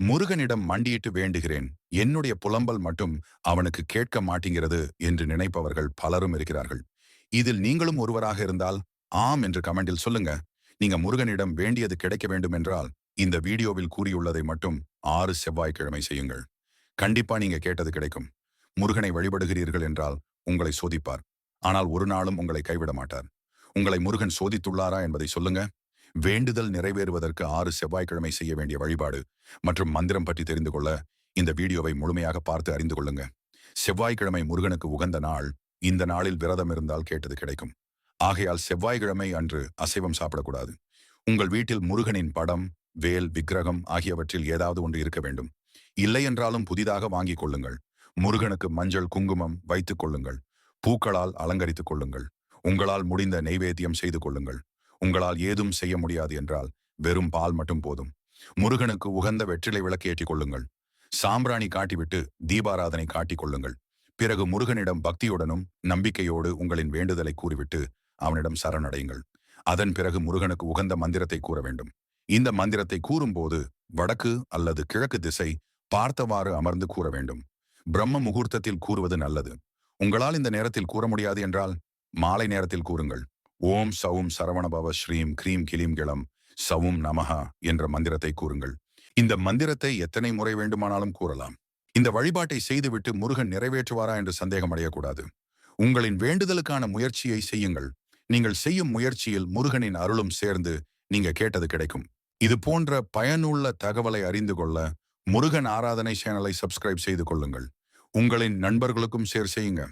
முருகனிடம் மண்டியிட்டு வேண்டுகிறேன், என்னுடைய புலம்பல் மட்டும் அவனுக்கு கேட்க மாட்டேங்கிறது என்று நினைப்பவர்கள் பலரும் இருக்கிறார்கள். இதில் நீங்களும் ஒருவராக இருந்தால் ஆம் என்று கமெண்டில் சொல்லுங்க. நீங்க முருகனிடம் வேண்டியது கிடைக்க வேண்டும் என்றால் இந்த வீடியோவில் கூறியுள்ளதை மட்டும் 6 செவ்வாய்க்கிழமை செய்யுங்கள். கண்டிப்பா நீங்க கேட்டது கிடைக்கும். முருகனை வழிபடுகிறீர்கள் என்றால் உங்களை சோதிப்பார். ஆனால் ஒரு நாளும் உங்களை கைவிட மாட்டார். உங்களை முருகன் சோதித்துள்ளாரா என்பதை சொல்லுங்க. வேண்டுதல் நிறைவேறுவதற்கு 6 செவ்வாய்க்கிழமை செய்ய வேண்டிய வழிபாடு மற்றும் மந்திரம் பற்றி தெரிந்து கொள்ள இந்த வீடியோவை முழுமையாக பார்த்து அறிந்து கொள்ளுங்க. செவ்வாய்க்கிழமை முருகனுக்கு உகந்த நாள். இந்த நாளில் விரதம் இருந்தால் கேட்டது கிடைக்கும். ஆகையால் செவ்வாய்க்கிழமை அன்று அசைவம் சாப்பிடக்கூடாது. உங்கள் வீட்டில் முருகனின் படம், வேல், விக்கிரகம் ஆகியவற்றில் ஏதாவது ஒன்று இருக்க வேண்டும். இல்லை என்றாலும் புதிதாக வாங்கிக் கொள்ளுங்கள். முருகனுக்கு மஞ்சள் குங்குமம் வைத்துக் கொள்ளுங்கள். பூக்களால் அலங்கரித்துக் கொள்ளுங்கள். உங்களால் முடிந்த நெய்வேத்தியம் செய்து கொள்ளுங்கள். உங்களால் ஏதும் செய்ய முடியாது என்றால் வெறும் பால் மட்டும் போதும். முருகனுக்கு உகந்த வெற்றிலை விளக்கு ஏற்றிக் கொள்ளுங்கள். சாம்பிராணி காட்டிவிட்டு தீபாராதனை காட்டிக் கொள்ளுங்கள். பிறகு முருகனிடம் பக்தியுடனும் நம்பிக்கையோடு உங்களின் வேண்டுதலை கூறிவிட்டு அவனிடம் சரணடையுங்கள். அதன் பிறகு முருகனுக்கு உகந்த மந்திரத்தை கூற வேண்டும். இந்த மந்திரத்தை கூறும்போது வடக்கு அல்லது கிழக்கு திசை பார்த்தவாறு அமர்ந்து கூற வேண்டும். பிரம்ம முகூர்த்தத்தில் கூறுவது நல்லது. உங்களால் இந்த நேரத்தில் கூற முடியாது என்றால் மாலை நேரத்தில் கூறுங்கள். ஓம் சவும் சரவணபவ ஸ்ரீம் கிரீம் கிளீம் கிளம் சவும் நமஹா என்ற மந்திரத்தை கூறுங்கள். இந்த மந்திரத்தை எத்தனை முறை வேண்டுமானாலும் கூறலாம். இந்த வழிபாட்டை செய்துவிட்டு முருகன் நிறைவேற்றுவாரா என்று சந்தேகம் அடையக்கூடாது. உங்களின் வேண்டுதலுக்கான முயற்சியை செய்யுங்கள். நீங்கள் செய்யும் முயற்சியில் முருகனின் அருளும் சேர்ந்து நீங்க கேட்டது கிடைக்கும். இது போன்ற பயனுள்ள தகவலை அறிந்து கொள்ள முருகன் ஆராதனை சேனலை சப்ஸ்கிரைப் செய்து கொள்ளுங்கள். உங்களின் நண்பர்களுக்கும் ஷேர் செய்யுங்க.